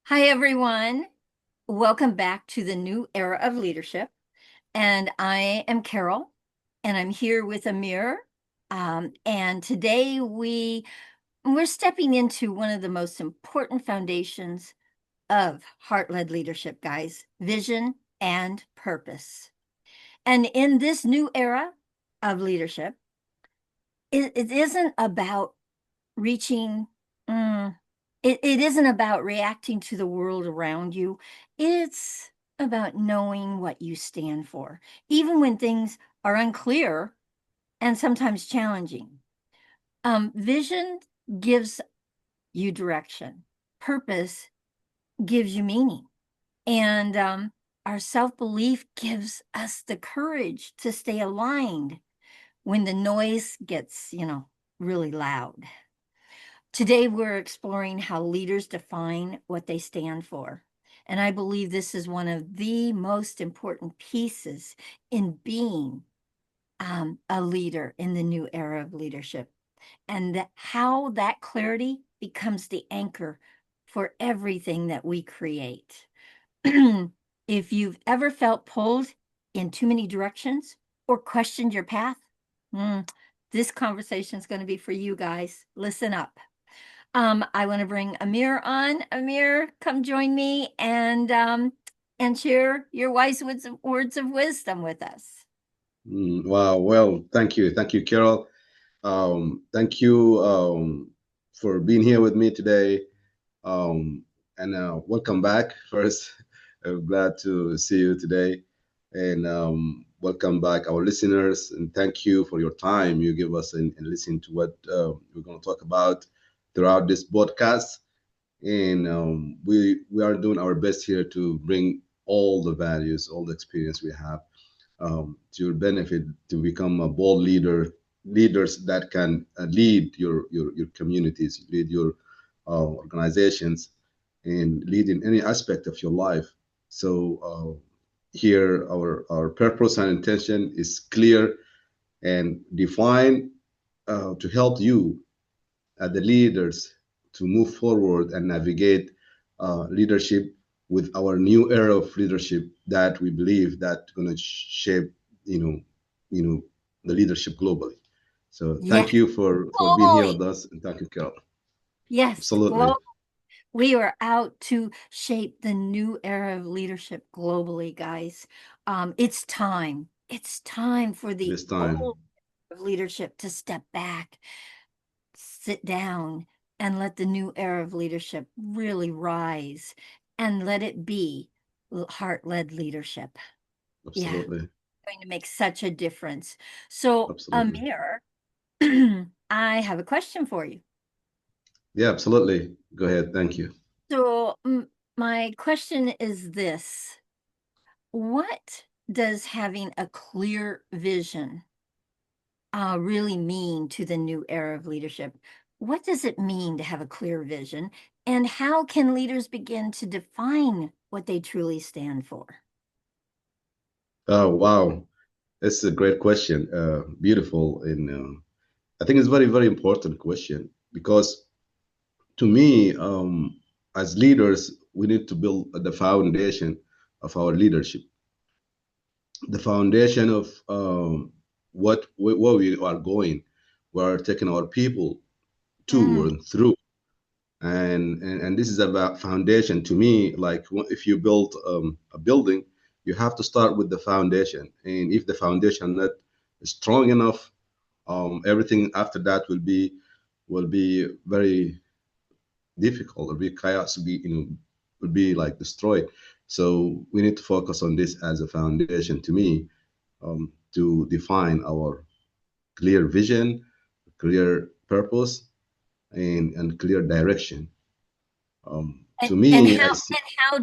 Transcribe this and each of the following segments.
Hi, everyone. Welcome back to the new era of leadership. And I am Carol, and I'm here with Amir. And today we're stepping into one of the most important foundations of heart-led leadership, guys, vision and purpose. And in this new era of leadership, it isn't about reaching, mm, it isn't about reacting to the world around you. It's about knowing what you stand for, even when things are unclear and sometimes challenging. Vision gives you direction, purpose gives you meaning, and our self belief gives us the courage to stay aligned when the noise gets, really loud. Today, we're exploring how leaders define what they stand for. And I believe this is one of the most important pieces in being a leader in the new era of leadership, and how that clarity becomes the anchor for everything that we create. If you've ever felt pulled in too many directions or questioned your path, mm, this conversation is going to be for you guys. Listen up. I want to bring Amir on. Amir, come join me and share your wise words of wisdom with us. Wow. Well, thank you. Thank you, Carol. Thank you for being here with me today. And welcome back first. I'm glad to see you today. And welcome back, our listeners. And thank you for your time you give us and listen to what we're going to talk about throughout this podcast. And we are doing our best here to bring all the values, all the experience we have to your benefit to become a bold leaders that can lead your communities, lead your organizations, and lead in any aspect of your life. So here, our purpose and intention is clear and defined to help you the leaders to move forward and navigate leadership with our new era of leadership that we believe that going to shape you know you know the leadership globally. So thank Yes, you for being here globally. with us, and thank you, Carol. Yes, Absolutely. global. We are out to shape the new era of leadership globally, guys. It's time. It's time for the This time. old of leadership to step back, sit down, and let the new era of leadership really rise, and let it be heart-led leadership. Yeah, Absolutely. going to make such a difference. So, Absolutely. Amir, I have a question for you. Yeah, absolutely. Go ahead. Thank you. So, my question is this: what does having a clear vision really mean to the new era of leadership? What does it mean to have a clear vision? And how can leaders begin to define what they truly stand for? Oh, wow. That's a great question. Beautiful. And I think it's very, very important question because to me, as leaders, we need to build the foundation of our leadership, the foundation of where we are going, where we're taking our people to Mm, and through. And this is about foundation to me. Like if you build a building, you have to start with the foundation. And if the foundation not strong enough, everything after that will be very difficult or be chaos be would be like destroyed. So we need to focus on this as a foundation to me, to define our clear vision, clear purpose, and clear direction. To and me, I how see. how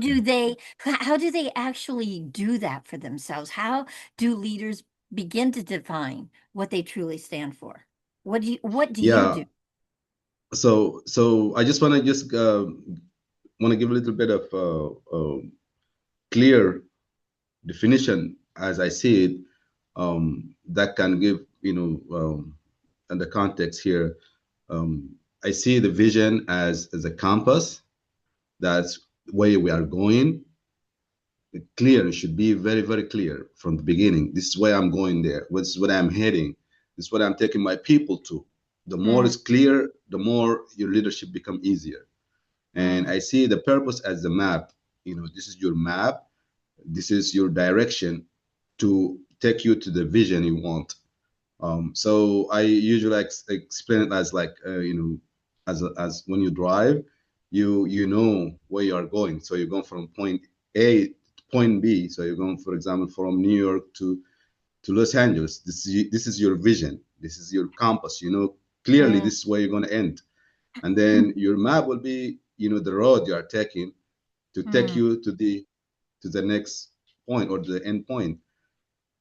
do they actually do that for themselves? How do leaders begin to define what they truly stand for? What do you Yeah. do? So I just want to give a little bit of clear definition as I see it, that can give and the context here. I see the vision as a compass that's way we are going, clear. It should be very, very clear from the beginning. This is where I'm going there. This is what I'm heading. This is what I'm taking my people to. The more Mm, it's clear, the more your leadership become easier. And mm, I see the purpose as the map. This is your map. This is your direction to take you to the vision you want. So I usually explain it as like as when you drive, you know where you are going. So you're going from point A to point B. So you're going, for example, from New York to Los Angeles. This is your vision. This is your compass. You know clearly mm, this is where you're going to end, and then your map will be the road you are taking to take mm, you to the next point or the end point.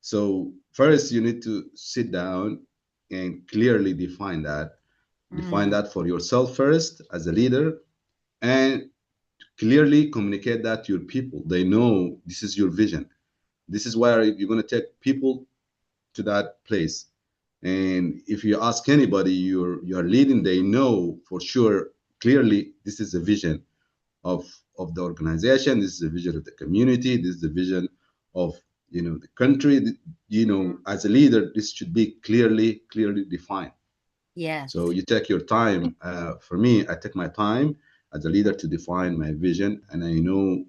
So first, you need to sit down and clearly define that. Define mm, that for yourself first as a leader, and clearly communicate that to your people. They know this is your vision. This is where you're going to take people to that place. And if you ask anybody you're leading, they know for sure clearly this is a vision of of the organization. This is the vision of the community. This is the vision of the country. mm. As a leader, this should be clearly defined. Yes. So you take your time. For me, I take my time as a leader to define my vision, and I know,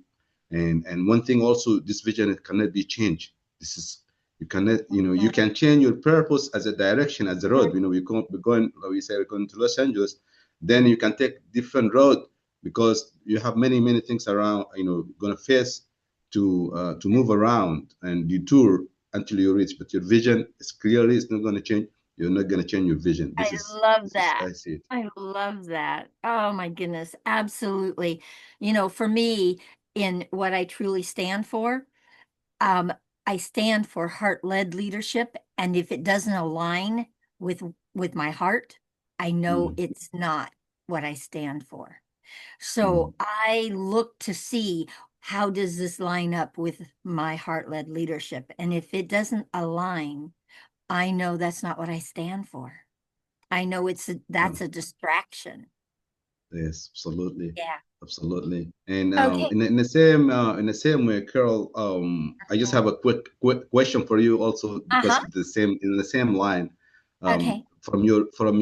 and one thing also, this vision it cannot be changed. This is you cannot, you Mm, can change your purpose as a direction, as a road. mm, We're going, we say we're going to Los Angeles, then you can take different road because you have many things around. Going to face to move around and detour until you reach. But your vision is clearly it's not going to change. You're not going to change your vision. I This is love this is that. I see it. I love that. Oh my goodness. Absolutely. For me, in what I truly stand for, um, I stand for heart-led leadership. And if it doesn't align with with my heart, I know Mm, it's not what I stand for. mm, So I look to see how does this line up with my heart-led leadership. And if it doesn't align, I know that's not what I stand for. I know yeah. that's a distraction. Yes, absolutely, Yeah. absolutely. And Okay. in the same way, Carol, I just Mhm. have a quick question for you also because Uh-huh. it's the same in the same line. Okay. From your point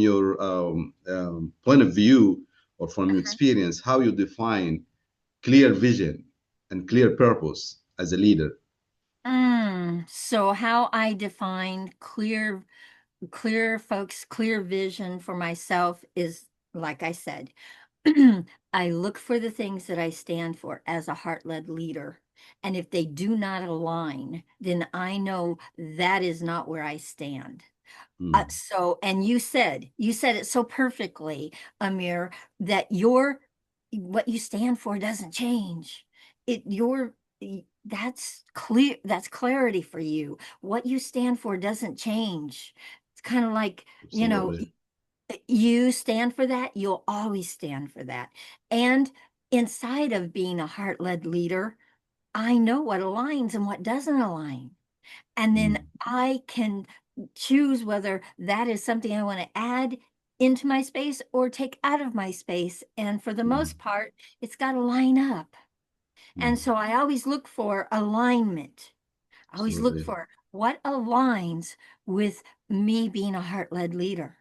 of view or from your Uh-huh. experience, how you define clear vision and clear purpose as a leader. So how I define clear vision for myself is, like I said, I look for the things that I stand for as a heart-led leader. And if they do not align, then I know that is not where I stand. Mm, And you said it so perfectly, Amir, that what you stand for doesn't change. That's clear, that's clarity for you. What you stand for doesn't change. It's kind of like, you know, absolutely. you stand for that, you'll always stand for that. And inside of being a heart-led leader, I know what aligns and what doesn't align. And then Mm, I can choose whether that is something I want to add into my space or take out of my space. And for the mm, most part, it's got to line up. And mm, so I always look for alignment. I always look absolutely. for what aligns with me being a heart-led leader.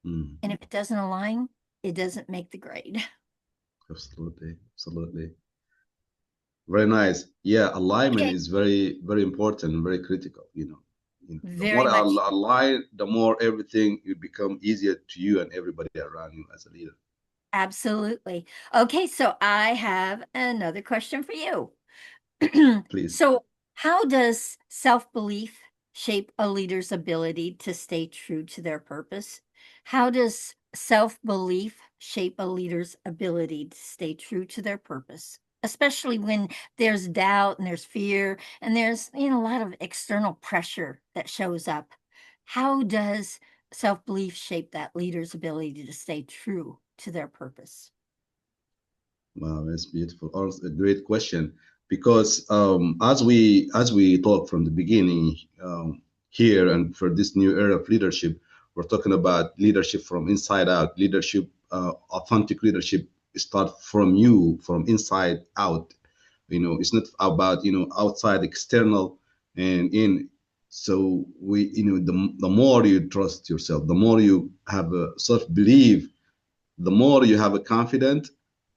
Mm, And if it doesn't align, it doesn't make the grade. absolutely. Absolutely. Very nice. Yeah, alignment Okay. is very, very important and very critical. The Very more much. aligned, the more everything will become easier to you and everybody around you as a leader. Absolutely. Okay, so I have another question for you. Please. So, how does self-belief shape a leader's ability to stay true to their purpose? How does self-belief shape a leader's ability to stay true to their purpose? Especially when there's doubt and there's fear and there's, a lot of external pressure that shows up. How does self-belief shape that leader's ability to stay true to their purpose? Wow, that's beautiful. Also, a great question because as we talked from the beginning here and for this new era of leadership, we're talking about leadership from inside out, leadership, authentic leadership start from you, from inside out. It's not about outside, external, and in. So the more you trust yourself, the more you have a self belief, the more you have a confidence,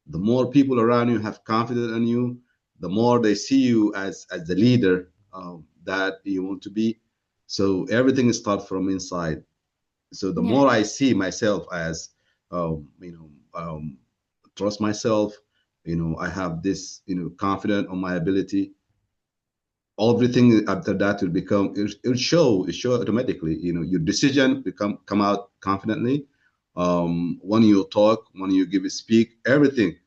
the more people around you have confidence in you, the more they see you as the leader that you want to be. So everything starts from inside. So the Yeah. more I see myself as, trust myself, I have this, confident on my ability. Everything after that will become, it show automatically. Your decision become come out confidently. When you talk, when you give a speak, everything,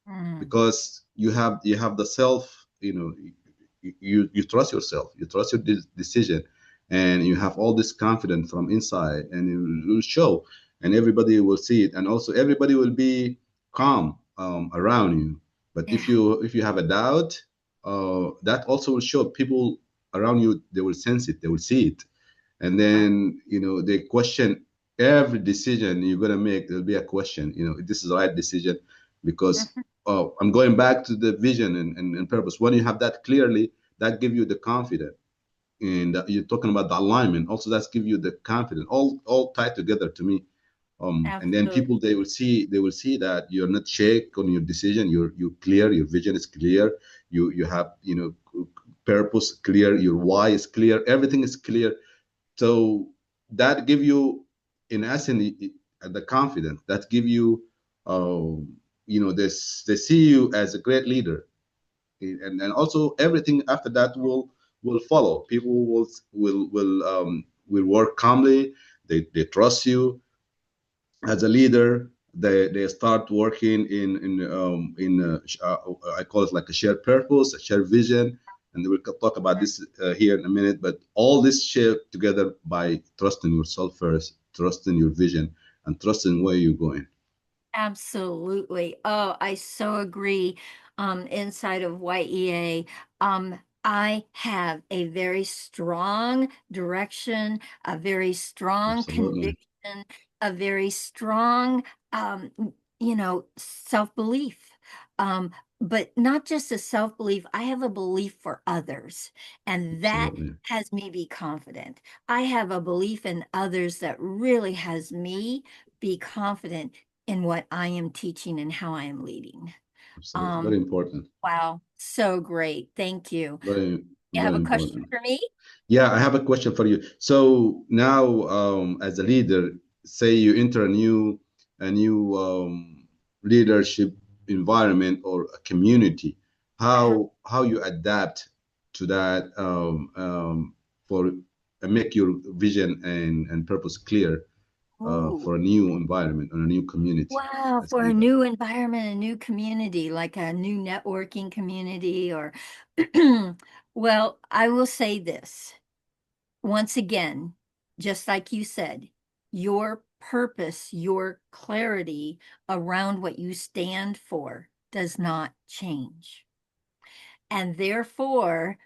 Mm. because you have the self. You trust yourself, you trust your decision, and you have all this confidence from inside, and it will show, and everybody will see it, and also everybody will be calm around you. But if Yeah. you have a doubt, that also will show people around you. They will sense it, they will see it, and Oh. then they question every decision you're going to make. There'll be a question, this is the right decision, because Mhm. I'm going back to the vision and purpose. When you have that clearly, that give you the confidence, and you're talking about the alignment also, that's give you the confidence, all tied together to me. And then Absolutely. people, they will see that you're not shake on your decision. You're clear, your vision is clear, you have purpose clear, your why is clear, everything is clear. So that give you, in essence, the confidence that give you, this, they see you as a great leader. And also everything after that will follow. People will work calmly. They trust you as a leader. They start working I call it like a shared purpose, a shared vision, and we'll talk about this here in a minute. But all this shared together by trusting yourself first, trusting your vision, and trusting where you're going. Absolutely. Oh, I so agree. Inside of YEA, I have a very strong direction, a very strong Absolutely, conviction, a very strong, um, self-belief. Um, but not just a self-belief, I have a belief for others, and that absolutely, has me be confident. I have a belief in others that really has me be confident in what I am teaching and how I am leading. absolutely. Very Um, important. wow, so great. Thank you. Very, You have very a question important. for me? Yeah, I have a question for you. So now, as a leader, say you enter a new leadership environment or a community, Uh-huh. how you adapt to that, for make your vision and purpose clear, Ooh, for a new environment or a new community wow, as a for a leader. new environment, a new community, like a new networking community or well, I will say this. Once again, just like you said, your purpose, your clarity around what you stand for does not change. And therefore,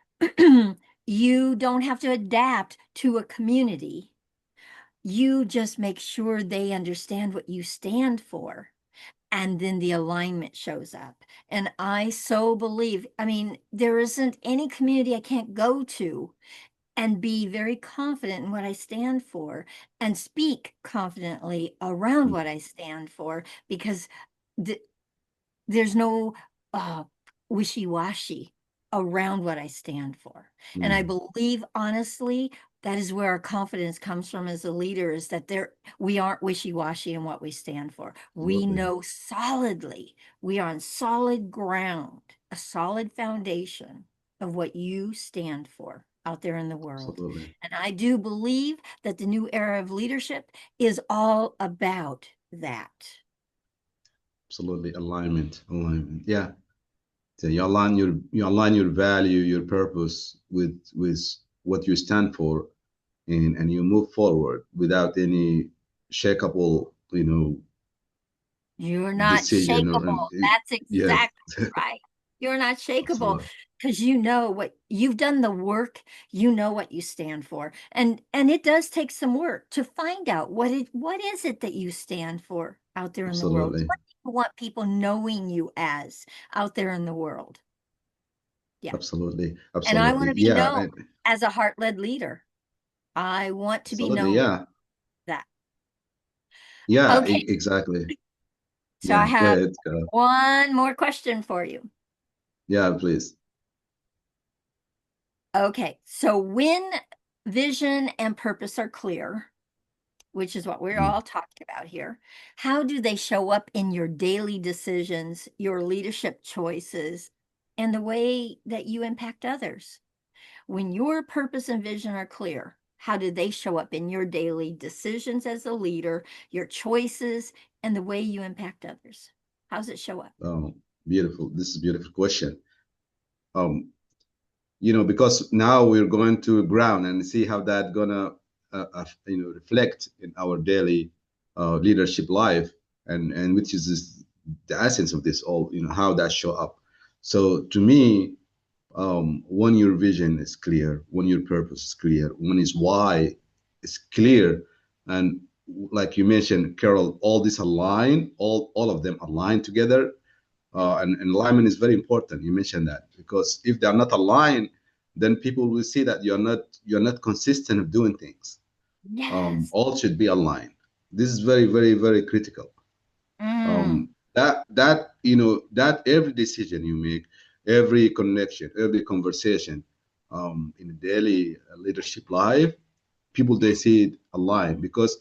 you don't have to adapt to a community. You just make sure they understand what you stand for. And then the alignment shows up. And I so believe, I mean, there isn't any community I can't go to and be very confident in what I stand for and speak confidently around Mm, what I stand for because th there's no uh, wishy-washy around what I stand for. And I mm, believe honestly that is where our confidence comes from as a leader is that we aren't wishy-washy in what we stand for. We absolutely, know solidly, we are on solid ground, a solid foundation of what you stand for out there in the world. absolutely, And I do believe that the new era of leadership is all about that. absolutely. Alignment, alignment. Yeah. So you align your value, your purpose with what you stand for, and you move forward without any shakable, You're not decision or shakable. That's yes, exactly right. You're not shakable absolutely, because you know what you've done the work, you know what you stand for. And it does take some work to find out what is it that you stand for out there in the world. absolutely. you want people knowing you as out there in the world? Yeah. Absolutely, And I want absolutely. to be Yeah, known as a heart-led leader. I want to be absolutely. known Yeah, that. yeah, Okay, exactly. so I Yeah, go have ahead, Carol. one more question for you. Yeah, please. Okay, so when vision and purpose are clear, which is what we're Mm. all talking about here, how do they show up in your daily decisions, your leadership choices, and the way that you impact others? When your purpose and vision are clear, how do they show up in your daily decisions as a leader, your choices, and the way you impact others? How does it show up? Oh, beautiful. This is a beautiful question. Um, because now we're going to ground and see how that gonna, reflect in our daily leadership life, and which is the essence of this all, how that show up. So to me, when your vision is clear, when your purpose is clear, when is why is clear, and like you mentioned, Carol, all this align, all of them align together, and alignment is very important. You mentioned that because if they are not aligned, then people will see that you're not consistent of doing things. Yes. All should be aligned. This is very, very, very critical. Mm, That every decision you make, every connection, every conversation, in daily leadership life, people they see it aligned because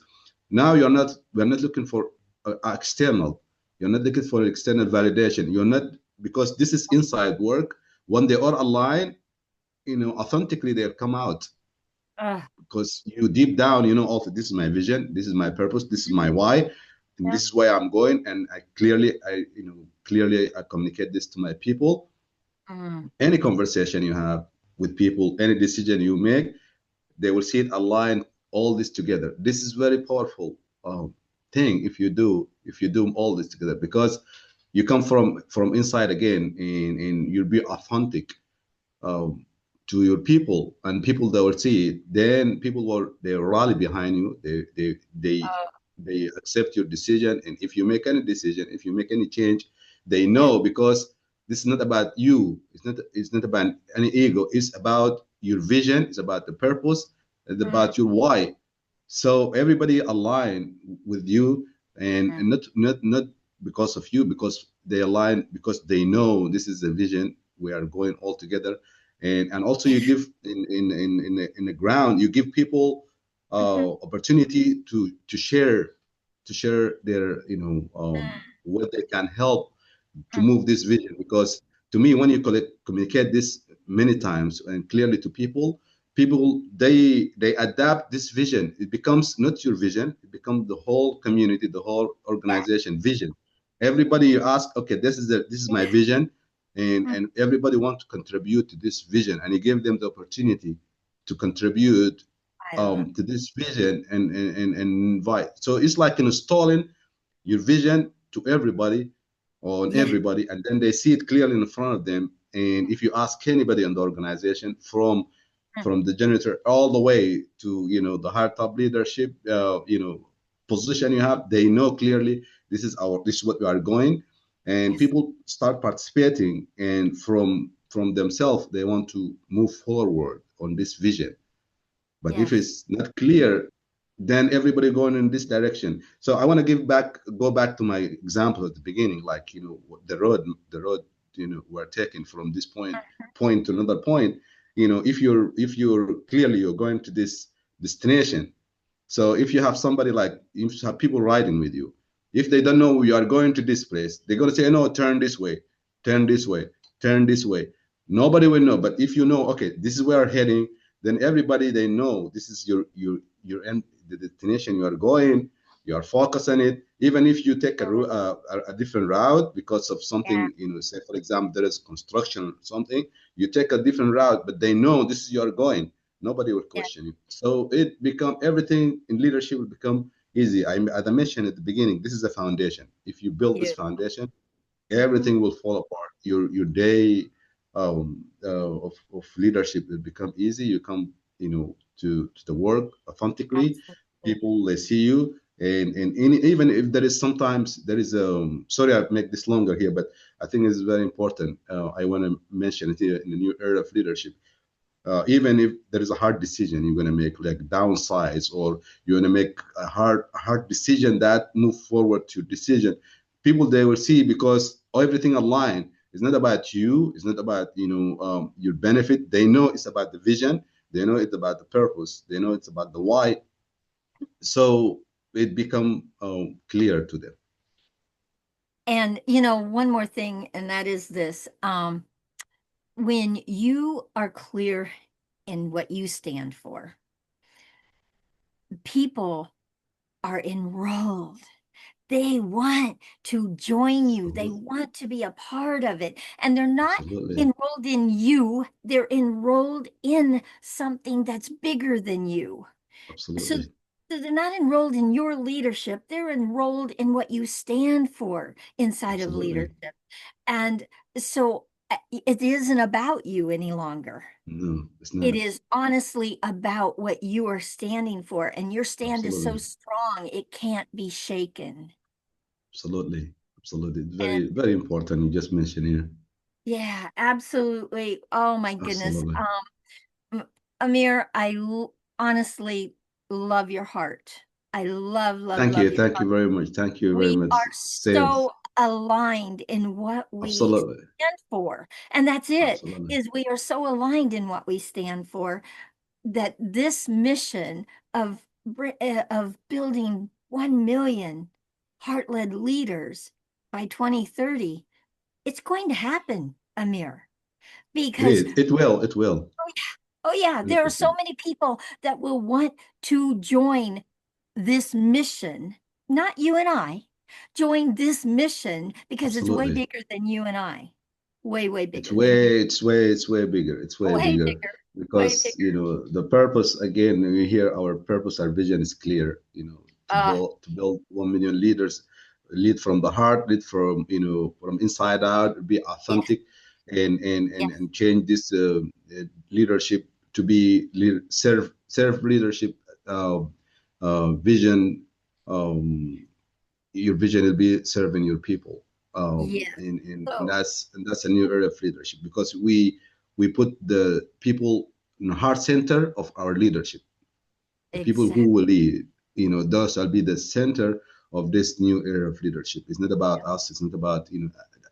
now we're not looking for external. You're not looking for external validation. You're not, because this is inside work. When they are aligned, authentically they come out, uh, because you deep down, also this is my vision, this is my purpose, this is my why, and yeah. this is where I'm going, and I clearly I communicate this to my people. Mm, Any conversation you have with people, any decision you make, they will see it aligned, all this together. This is very powerful thing if you do all this together, because you come from inside again, and you'll be authentic um, to your people, and people that will see it, then people will they rally behind you. uh, They accept your decision, and if you make any decision, if you make any change, they yeah. know, because this is not about you. It's not about any ego. It's about your vision. It's about the purpose. It's Mm, about your why. So everybody align with you, and mm, not because of you, because they align because they know this is the vision. We are going all together, and also you give in the ground, you give people mhm, opportunity to share their, what they can help to mm, move this vision. Because to me, when you communicate this many times and clearly to people, they adapt this vision. It becomes not your vision, it becomes the whole community, the whole yeah. organization vision. Everybody you ask, okay, this is my vision, and Mm, everybody want to contribute to this vision, and you give them the opportunity to contribute I love. to this vision, and invite. So it's like installing your vision to everybody, on Yeah. everybody, and then they see it clearly in front of them. And if you ask anybody in the organization, from Mm, from the janitor all the way to, the higher top leadership, position you have, they know clearly this is what we are going, and yes. people start participating, and from themselves they want to move forward on this vision. But if Yes. it's not clear, then everybody going in this direction. So I want to go back to my example at the beginning, like, the road, we're taking from this point to another point. If you're clearly you're going to this destination. So if you have somebody, like, if you have people riding with you, if they don't know you are going to this place, they're going to say, no, turn this way, turn this way, turn this way. Nobody will know. But if you know, okay, this is where we're heading, then everybody, they know this is your end, the destination you are going. You are focused on it. Even if you take a different route because of Yeah. something, say for example there is construction or something, you take a different route, but they know this is you are going. Nobody will Yeah. question you. So it become everything in leadership will become easy. As I mentioned at the beginning, this is a foundation. If you build this Beautiful. foundation, Hmm. everything will fall apart. Your day of leadership will become easy. You come, to the work authentically. Absolutely. People, they see you, And even if there is sometimes there is sorry I make this longer here, but I think it's very important. I want to mention it here in the new era of leadership. Even if there is a hard decision you're going to make, like downsize, or you're going to make a hard decision that move forward to decision, people they will see, because everything aligned. It's not about you. It's not about your benefit. They know it's about the vision. They know it's about the purpose. They know it's about the why. So it become clear to them. And one more thing, and that is this. When you are clear in what you stand for, people are enrolled. They want to join you. They Absolutely, want to be a part of it. And they're not absolutely, enrolled in you, they're enrolled in something that's bigger than you. So, absolutely, so they're not enrolled in your leadership, they're enrolled in what you stand for inside of absolutely. leadership. And so it isn't about you any longer. No, it's It not. is honestly about what you are standing for, and your stand is so Absolutely. strong, it can't be shaken. Absolutely. Absolutely. And Very, very important. You just mentioned here. yeah, absolutely. Oh my goodness. Absolutely. Amir, honestly love your heart. I love, love, Thank love you. your Thank heart. you very much. Thank you very We much. are Same. so aligned in what we Absolutely. stand for. And that's it, Absolutely. is we are so aligned in what we stand for that this mission of of building 1 million heart-led leaders by 2030, it's going to happen, Amir, It because is. It will. It will. oh yeah, there are so 100%. many people that will want to join this mission, not you and I, join this mission because it's way Absolutely. bigger than you and I. Way, way It's bigger than you. way, it's way, it's way bigger. It's way Way bigger bigger. Way because bigger. the purpose again. We hear our purpose, our vision is clear. To Uh, build 1 million leaders, lead from the heart, lead from from inside out, be yeah, authentic, yeah, and change this leadership to be serve leadership vision. Um, your vision will be serving your people, yeah. and So that's a new area of leadership, because we put the people in the heart center of our leadership. The people who exactly. will lead, those will be the center of this new era of leadership. It's not about us. It's not about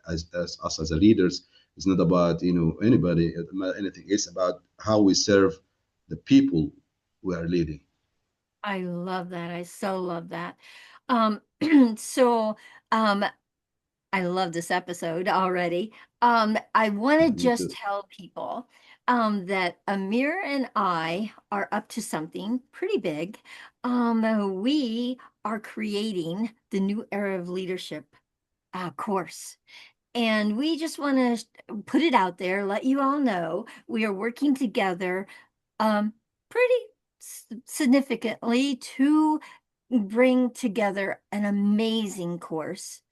as us as a leaders. It's not about anybody, about anything. It's about how we serve the people we are leading. I love that. I so love that. Um, so um, I love this episode already. I want to Me just too. tell people that Amir and I are up to something pretty big. We are creating the new era of leadership course. And we just want to put it out there, let you all know we are working together um, pretty significantly to bring together an amazing course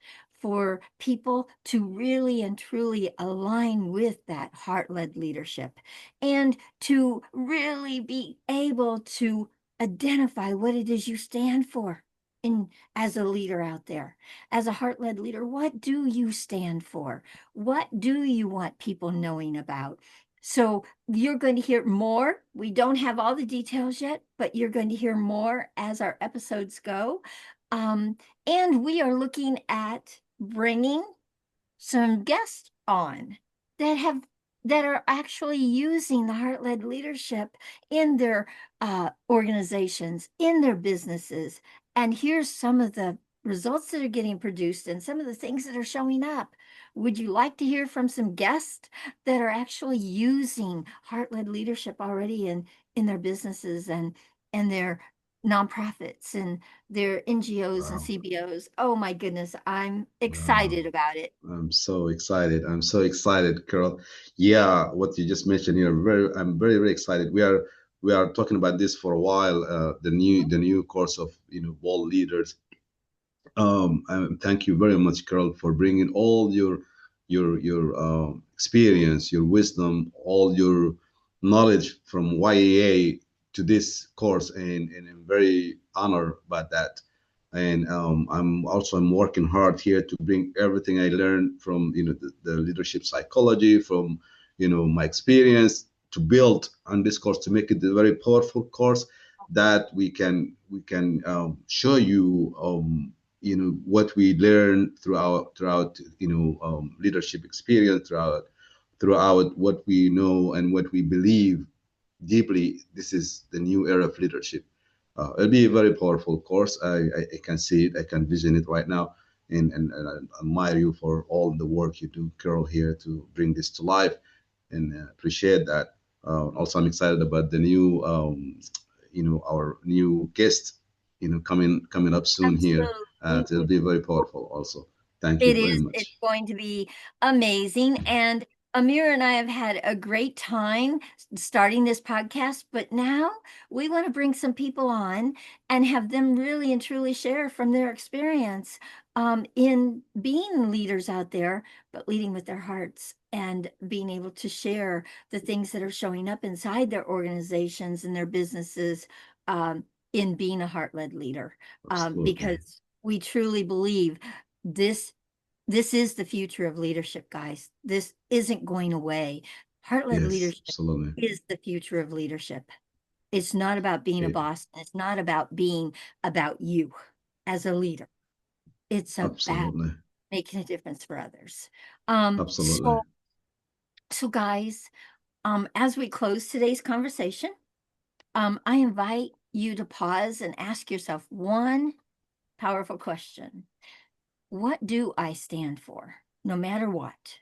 for people to really and truly align with that heart-led leadership and to really be able to identify what it is you stand for in as a leader out there. As a heart-led leader, what do you stand for? What do you want people knowing about? So you're going to hear more. We don't have all the details yet, but you're going to hear more as our episodes go. Um, and we are looking at bringing some guests on that have that are actually using the heart-led leadership in their organizations, in their businesses. And here's some of the results that are getting produced and some of the things that are showing up. Would you like to hear from some guests that are actually using heart-led leadership already in their businesses and their nonprofits and their NGOs and Wow. CBOs? Oh my goodness, I'm Wow. excited about it. I'm so excited. I'm so excited, Carol. Yeah, what you just mentioned here, I'm very, very excited. We are talking about this for a while. The new course of world leaders. Thank you very much, Carol, for bringing all your experience, your wisdom, all your knowledge from YAA to this course, and I'm very honored about that. and I'm working hard here to bring everything I learned from the leadership psychology, from my experience, to build on this course, to make it a very powerful course that we can show you what we learn throughout leadership experience, throughout what we know and what we believe deeply. This is the new era of leadership. It'll be a very powerful course. I can see it. I can vision it right now. And I admire you for all the work you do, Carol, here to bring this to life, and appreciate that. Also, I'm excited about the new, our new guest, coming up soon here. It'll Absolutely. be very powerful. Also, thank It you very is. It's much. going to be amazing. And Amir and I have had a great time starting this podcast, but now we want to bring some people on and have them really and truly share from their experience in being leaders out there, but leading with their hearts and being able to share the things that are showing up inside their organizations and their businesses in being a heart-led leader. Absolutely. Because we truly believe this this is the future of leadership, guys. This isn't going away. Heart-led Yes, leadership absolutely. is the future of leadership. It's not about being a Yeah, boss. It's not about being about you as a leader. It's about absolutely. making a difference for others. Um, Absolutely. so, so guys, as we close today's conversation, I invite you to pause and ask yourself one powerful question. What do I stand for? No matter what.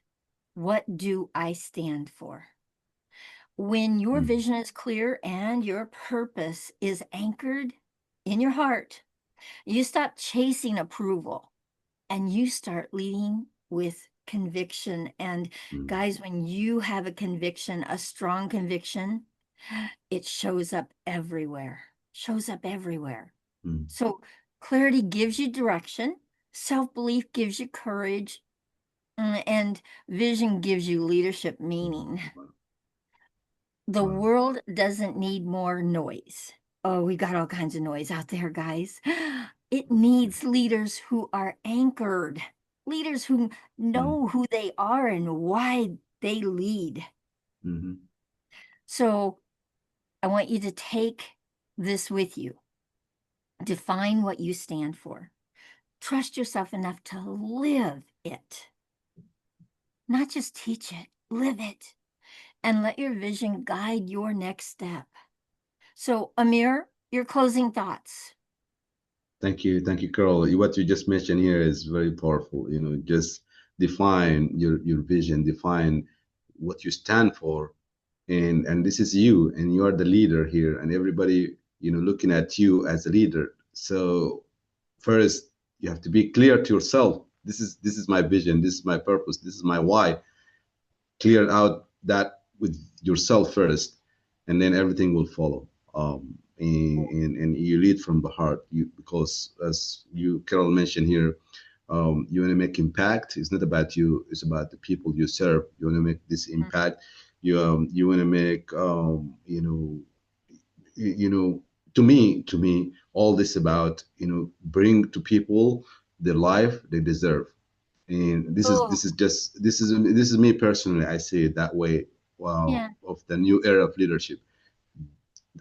What do I stand for? When your Mm, vision is clear and your purpose is anchored in your heart, you stop chasing approval and you start leading with conviction. And mm, guys, when you have a conviction, a strong conviction, it shows up everywhere, shows up everywhere. mm. So clarity gives you direction, self belief gives you courage, and vision gives you leadership meaning. Wow. The Wow. world doesn't need more noise. Oh, we got all kinds of noise out there, guys. It needs leaders who are anchored, leaders who Mm, know who they are and why they lead. mhm. So I want you to take this with you. Define what you stand for. Trust yourself enough to live it, not just teach it, live it, and let your vision guide your next step. So, Amir, your closing thoughts. Thank you, Carol. What you just mentioned here is very powerful. Just define your vision, define what you stand for, and this is you, and you are the leader here, and everybody, looking at you as a leader. So first, you have to be clear to yourself. This is my vision. This is my purpose. This is my why. Clear out that with yourself first, and then everything will follow. And you lead from the heart, because as you, Carol, mentioned here, you want to make impact. It's not about you, it's about the people you serve. You want to make this impact. You want to make, you know to me all this about, bring to people the life they deserve. And this is Oh, this is just this is me personally. I see it that way. Wow, yeah. of the new era of leadership.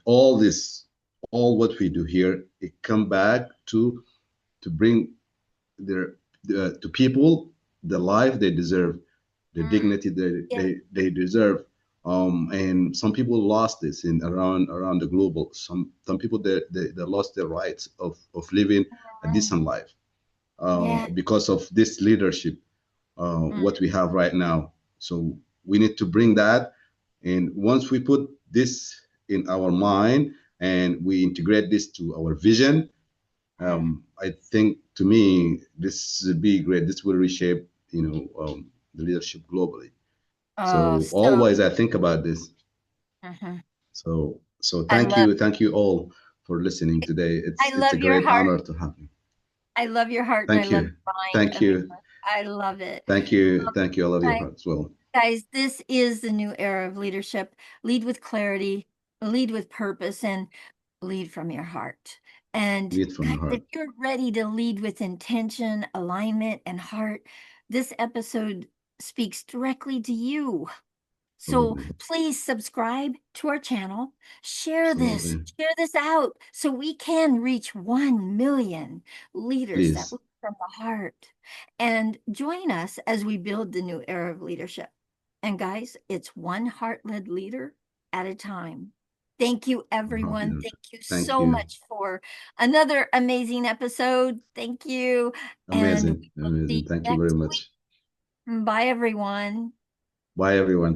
All this, all what we do here, it come back to bring their to people the life they deserve, the Mm, dignity yeah. they deserve. And some people lost this in around the global. Some people, they lost their rights of living a Mm, decent life, yeah. because of this leadership, Mm, what we have right now. So we need to bring that. And once we put this in our mind and we integrate this to our vision, mm. I think, to me, this will be great. This will reshape, the leadership globally. Oh, So so always I think about this. mhm. So I love thank you all for listening today. I It's a love your great heart. honor to have you. I love your heart and I Thank love you, your mind, thank Amir. you, I love it. Um, thank you. I love your I, heart as well. guys, this is the new era of leadership. Lead with clarity, lead with purpose, and lead from your heart. And Lead from guys, the if heart. you're ready to lead with intention, alignment, and heart, this episode speaks directly to you. So Absolutely. please subscribe to our channel, Absolutely. share this out so we can reach 1 million leaders that Please. lead from the heart. And join us as we build the new era of leadership. And guys, it's one heart-led leader at a time. Thank you, everyone. Thank you Thank so you. much for another amazing episode. Thank you. And we Amazing. will see Amazing. you Thank you very next much. week. Bye, everyone. Bye, everyone.